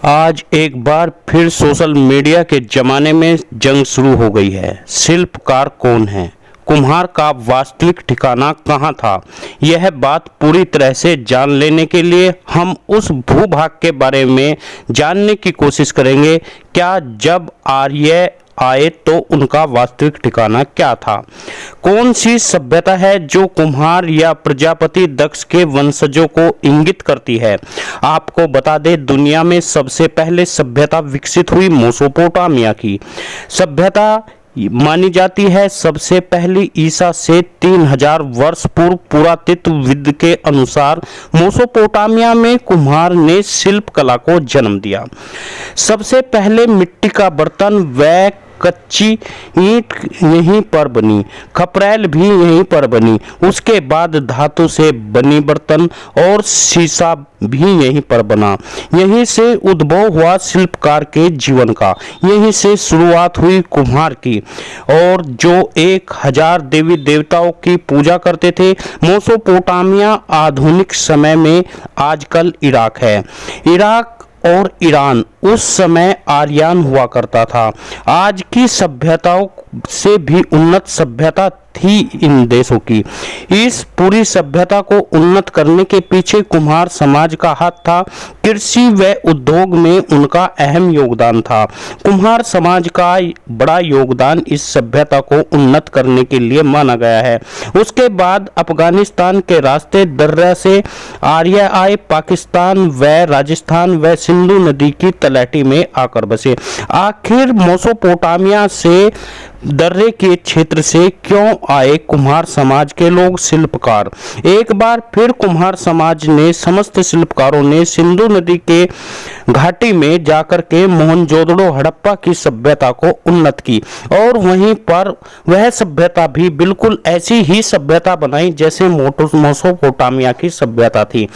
आज एक बार फिर सोशल मीडिया के जमाने में जंग शुरू हो गई है। शिल्पकार कौन है? कुम्हार का वास्तविक ठिकाना कहाँ था? यह बात पूरी तरह से जान लेने के लिए हम उस भूभाग के बारे में जानने की कोशिश करेंगे। क्या जब आर्य आए तो उनका वास्तविक ठिकाना क्या था? कौन सी सभ्यता है जो कुम्हार या प्रजापति दक्ष के वंशजों को इंगित करती है? आपको बता दें, दुनिया में सबसे पहले सभ्यता विकसित हुई मेसोपोटामिया की सभ्यता मानी जाती है। सबसे पहली ईसा से 3000 वर्ष पूर्व पुरातत्वविद के अनुसार मेसोपोटामिया में कुम्हार ने शिल्प कला को जन्म दिया। सबसे पहले मिट्टी का बर्तन व कच्ची ईंट यहीं पर बनी, खपरेल भी यहीं पर बनी। उसके बाद धातु से बनी बर्तन और शीशा भी यहीं पर बना। यहीं से उद्भव हुआ शिल्पकार के जीवन का, यहीं से शुरुआत हुई कुम्हार की। और जो 1000 देवी देवताओं की पूजा करते थे, मेसोपोटामिया आधुनिक समय में आजकल इराक है। इराक और ईरान उस समय आर्यन हुआ करता था। आज की सभ्यताओं से भी उन्नत सभ्यता थी इन देशों की। इस पूरी सभ्यता को उन्नत करने के पीछे कुम्हार समाज का हाथ था। कृषि व उद्योग में उनका अहम योगदान था। कुम्हार समाज का बड़ा योगदान इस सभ्यता को उन्नत करने के लिए माना गया है। उसके बाद अफगानिस्तान के रास्ते दर्रा से आर्य आए, पाकिस्तान व राजस्थान व सिंधु नदी की तलहटी में आकर बसे। आखिर मेसोपोटामिया से दर्रे के क्षेत्र से क्यों आए कुम्हार समाज के लोग शिल्पकार? एक बार फिर कुम्हार समाज ने समस्त शिल्पकारों ने सिंधु नदी के घाटी में जाकर के मोहनजोदड़ो हड़प्पा की सभ्यता को उन्नत की और वहीं पर वह सभ्यता भी बिल्कुल ऐसी ही सभ्यता बनाई जैसे मेसोपोटामिया की सभ्यता थी।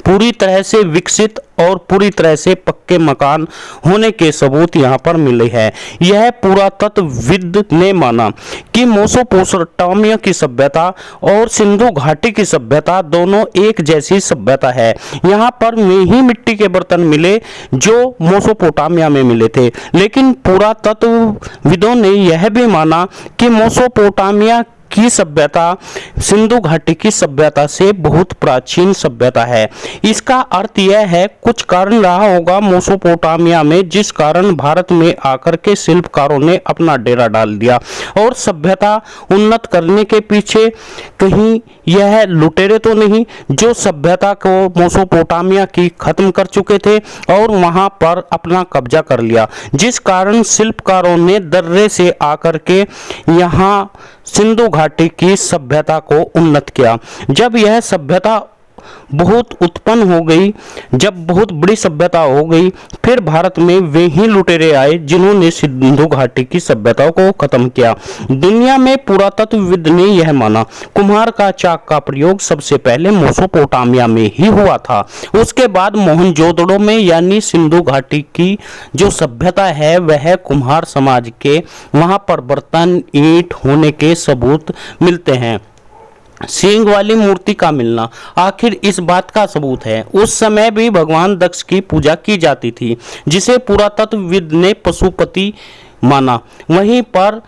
पूरी तरह से विकसित और पूरी तरह से पक्के मकान होने के सबूत यहाँ पर मिले हैं। यह पुरातत्वविद ने माना कि मेसोपोटामिया की सभ्यता और सिंधु घाटी की सभ्यता दोनों एक जैसी सभ्यता है। यहाँ पर ही मिट्टी के बर्तन मिले जो मेसोपोटामिया में मिले थे, लेकिन पुरातत्वविदों ने यह भी माना कि मेसोपोटामिया की सभ्यता सिंधु घाटी की सभ्यता से बहुत प्राचीन सभ्यता है। इसका अर्थ यह है कुछ कारण रहा होगा मेसोपोटामिया में, जिस कारण भारत में आकर के शिल्पकारों ने अपना डेरा डाल दिया और सभ्यता उन्नत करने के पीछे कहीं यह लुटेरे तो नहीं जो सभ्यता को मेसोपोटामिया की खत्म कर चुके थे और वहां पर अपना कब्जा कर लिया, जिस कारण शिल्पकारों ने दर्रे से आकर के यहाँ सिंधु घाटी की सभ्यता को उन्नत किया। जब यह सभ्यता बहुत उत्पन्न हो गई, जब बहुत बड़ी सभ्यता हो गई, फिर भारत में वे ही लुटेरे आए जिन्होंने सिंधु घाटी की सभ्यताओं को खत्म किया। दुनिया में पुरातत्वविद ने यह माना कुम्हार का चाक का प्रयोग सबसे पहले मेसोपोटामिया में ही हुआ था। उसके बाद मोहनजोदड़ो में यानी सिंधु घाटी की जो सभ्यता है वह कुम्हार समाज के वहां पर बर्तन ईंट होने के सबूत मिलते हैं। सींग वाली मूर्ति का मिलना आखिर इस बात का सबूत है उस समय भी भगवान दक्ष की पूजा की जाती थी, जिसे पुरातत्वविद ने पशुपति माना। वहीं पर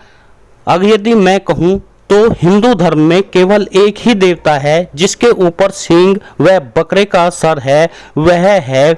अगर यदि मैं कहूं तो हिंदू धर्म में केवल एक ही देवता है जिसके ऊपर सींग व बकरे का सर है, वह है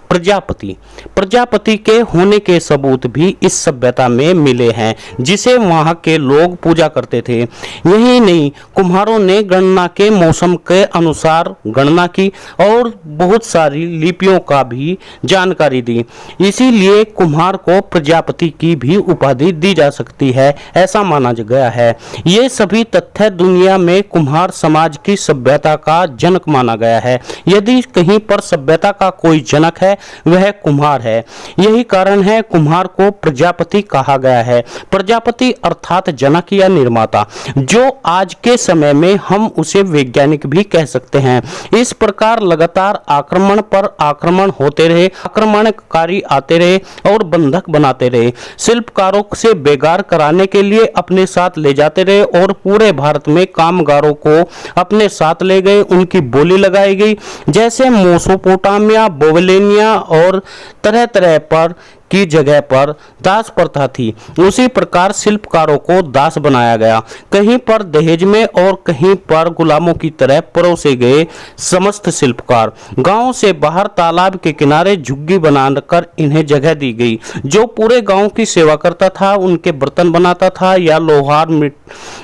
प्रजापति। प्रजापति के होने के सबूत भी इस सभ्यता में मिले हैं, जिसे वहां के लोग पूजा करते थे। यही नहीं, कुम्हारों ने गणना के मौसम के अनुसार गणना की और बहुत सारी लिपियों का भी जानकारी दी। इसीलिए कुम्हार को प्रजापति की भी उपाधि दी जा सकती है, ऐसा माना गया है। ये सभी तथ्य दुनिया में कुम्हार समाज की सभ्यता का जनक माना गया है। यदि कहीं पर सभ्यता का कोई जनक है वह कुम्हार है। यही कारण है कुम्हार को प्रजापति कहा गया है। प्रजापति अर्थात जनक या निर्माता, जो आज के समय में हम उसे वैज्ञानिक भी कह सकते हैं। इस प्रकार लगातार आक्रमण पर आक्रमण होते रहे, आक्रमणकारी आते रहे और बंधक बनाते रहे, शिल्पकारों से बेगार कराने के लिए अपने साथ ले जाते रहे और पूरे भारत में कामगारों को अपने साथ ले गए, उनकी बोली लगाई गई। जैसे मेसोपोटामिया, बाबिलोनिया दुनिया और तरह तरह पर की जगह पर दास प्रथा थी, उसी प्रकार शिल्पकारों को दास बनाया गया। कहीं पर दहेज में और कहीं पर गुलामों की तरह परोसे गए समस्त शिल्पकार। गांव से बाहर तालाब के किनारे झुग्गी बनाकर इन्हें जगह दी गई। जो पूरे गांव की सेवा करता था, उनके बर्तन बनाता था या लोहार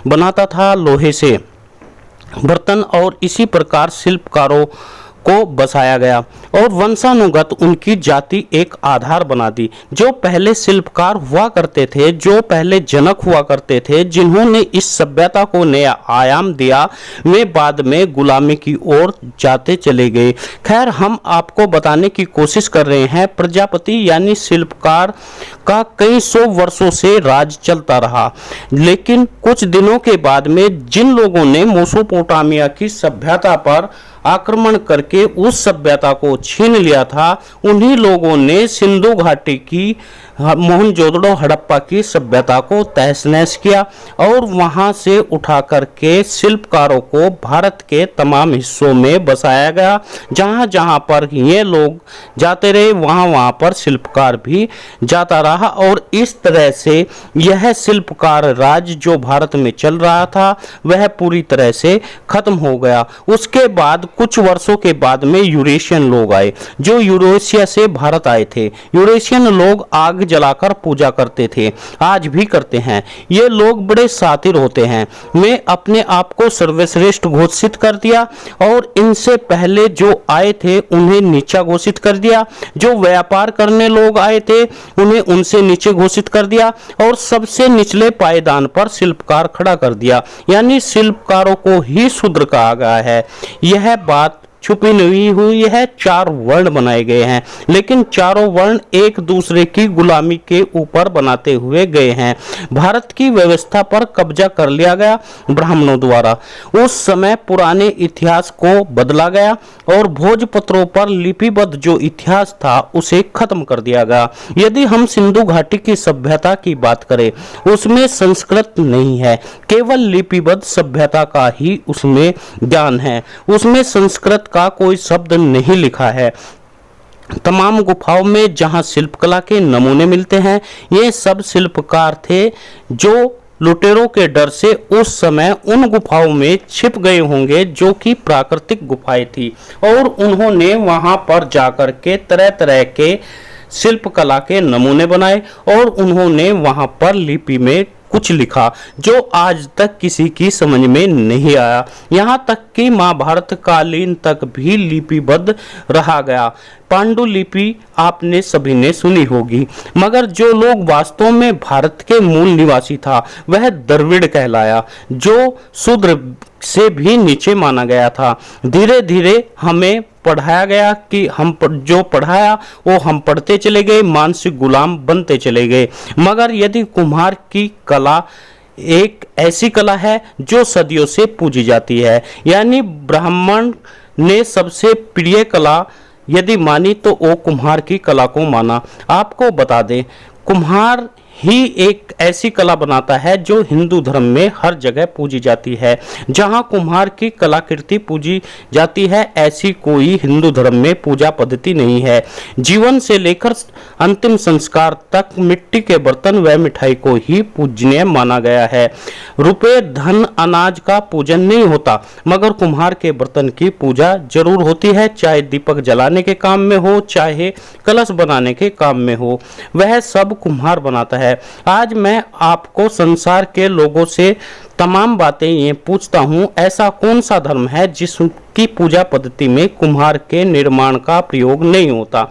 बनाता था लोहे से बर्तन, और इसी प्रकार शिल्पकारों को बसाया गया और वंशानुगत उनकी जाति एक आधार बना दी। जो पहले शिल्पकार हुआ करते थे, जो पहले जनक हुआ करते थे, जिन्होंने इस सभ्यता को नया आयाम दिया, वे बाद में गुलामी की ओर जाते चले गए। खैर, हम आपको बताने की कोशिश कर रहे हैं, प्रजापति यानी शिल्पकार का कई सौ वर्षों से राज चलता रहा, लेकिन कुछ दिनों के बाद में जिन लोगों ने मेसोपोटामिया की सभ्यता पर आक्रमण करके उस सभ्यता को छीन लिया था, उन्हीं लोगों ने सिंधु घाटी की मोहनजोदड़ो हड़प्पा की सभ्यता को तहस नहस किया और वहां से उठा करके शिल्पकारों को भारत के तमाम हिस्सों में बसाया गया। जहां जहां पर ये लोग जाते रहे, वहां वहां पर शिल्पकार भी जाता रहा और इस तरह से यह शिल्पकार राज जो भारत में चल रहा था वह पूरी तरह से खत्म हो गया। उसके बाद कुछ वर्षों के बाद में यूरेशियन लोग आए, जो यूरेशिया से भारत आए थे। यूरेशियन लोग आग जलाकर पूजा करते थे, आज भी करते हैं। ये लोग बड़े शातिर होते हैं। मैं अपने आप को सर्वश्रेष्ठ घोषित कर दिया और इनसे पहले जो आए थे उन्हें नीचा घोषित कर दिया। जो व्यापार करने लोग आए थे उन्हें उनसे नीचे घोषित कर दिया और सबसे निचले पायदान पर शिल्पकार खड़ा कर दिया, यानी शिल्पकारों को ही शूद्र कहा गया है। यह बात छुपी नहीं हुई है। चार वर्ण बनाए गए हैं, लेकिन चारों वर्ण एक दूसरे की गुलामी के ऊपर बनाते हुए गए हैं। भारत की व्यवस्था पर कब्जा कर लिया गया ब्राह्मणों द्वारा। उस समय पुराने इतिहास को बदला गया और भोजपत्रों पर लिपिबद्ध जो इतिहास था उसे खत्म कर दिया गया। यदि हम सिंधु घाटी की सभ्यता की बात करें, उसमें संस्कृत नहीं है, केवल लिपिबद्ध सभ्यता का ही उसमें ज्ञान है। उसमें संस्कृत का कोई शब्द नहीं लिखा है। तमाम गुफाओं में जहां शिल्पकला के नमूने मिलते हैं, ये सब शिल्पकार थे जो लुटेरों के डर से उस समय उन गुफाओं में छिप गए होंगे जो कि प्राकृतिक गुफाएं थी, और उन्होंने वहां पर जाकर के तरह तरह के शिल्पकला के नमूने बनाए और उन्होंने वहां पर लिपि में कुछ लिखा जो आज तक किसी की समझ में नहीं आया। यहाँ तक कि महाभारत कालीन तक भी लिपिबद्ध रहा गया। पांडुलिपि आपने सभी ने सुनी होगी, मगर जो लोग वास्तव में भारत के मूल निवासी था वह द्रविड़ कहलाया, जो शूद्र से भी नीचे माना गया था। धीरे धीरे हमें पढ़ाया गया कि हम जो पढ़ाया वो हम पढ़ते चले गए, मानसिक गुलाम बनते चले गए। मगर यदि कुम्हार की कला एक ऐसी कला है जो सदियों से पूजी जाती है, यानी ब्राह्मण ने सबसे प्रिय कला यदि मानी तो वो कुम्हार की कला को माना। आपको बता दें, कुम्हार ही एक ऐसी कला बनाता है जो हिंदू धर्म में हर जगह पूजी जाती है। जहां कुम्हार की कलाकृति पूजी जाती है, ऐसी कोई हिंदू धर्म में पूजा पद्धति नहीं है। जीवन से लेकर अंतिम संस्कार तक मिट्टी के बर्तन व मिठाई को ही पूजनीय माना गया है। रुपए, धन, अनाज का पूजन नहीं होता, मगर कुम्हार के बर्तन की पूजा जरूर होती है, चाहे दीपक जलाने के काम में हो, चाहे कलश बनाने के काम में हो, वह सब कुम्हार बनाता है। आज मैं आपको संसार के लोगों से तमाम बातें ये पूछता हूँ, ऐसा कौन सा धर्म है जिसकी पूजा पद्धति में कुम्हार के निर्माण का प्रयोग नहीं होता?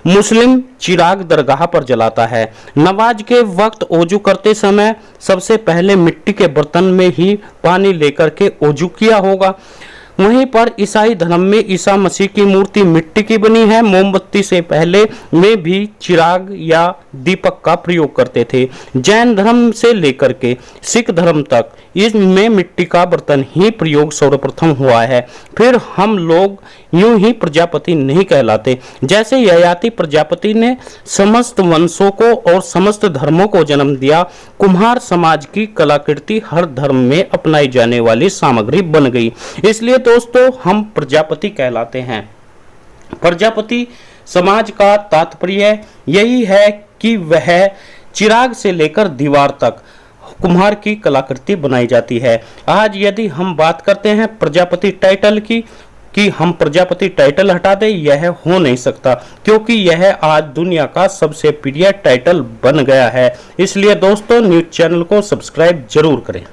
मुस्लिम चिराग दरगाह पर जलाता है। नमाज के वक्त ओजू करते समय सबसे पहले मिट्टी के बर्तन में ही पानी लेकर के ओजू किया होगा। वहीं पर ईसाई धर्म में ईसा मसीह की मूर्ति मिट्टी की बनी है। मोमबत्ती से पहले में भी चिराग या दीपक का प्रयोग करते थे। जैन धर्म से लेकर के सिख धर्म तक इसमें मिट्टी का बर्तन ही प्रयोग सर्वप्रथम हुआ है। फिर हम लोग यूं ही प्रजापति नहीं कहलाते। जैसे ययाति प्रजापति ने समस्त वंशों को और समस्त धर्मों को जन्म दिया, कुम्हार समाज की कलाकृति हर धर्म में अपनाई जाने वाली सामग्री बन गई। इसलिए दोस्तों हम प्रजापति कहलाते हैं। प्रजापति समाज का तात्पर्य यही है कि वह चिराग से लेकर दीवार तक कुम्हार की कलाकृति बनाई जाती है। आज यदि हम बात करते हैं प्रजापति टाइटल की, कि हम प्रजापति टाइटल हटा दें, यह हो नहीं सकता, क्योंकि यह आज दुनिया का सबसे प्रिय टाइटल बन गया है। इसलिए दोस्तों न्यूज़ चैनल को सब्सक्राइब जरूर करें।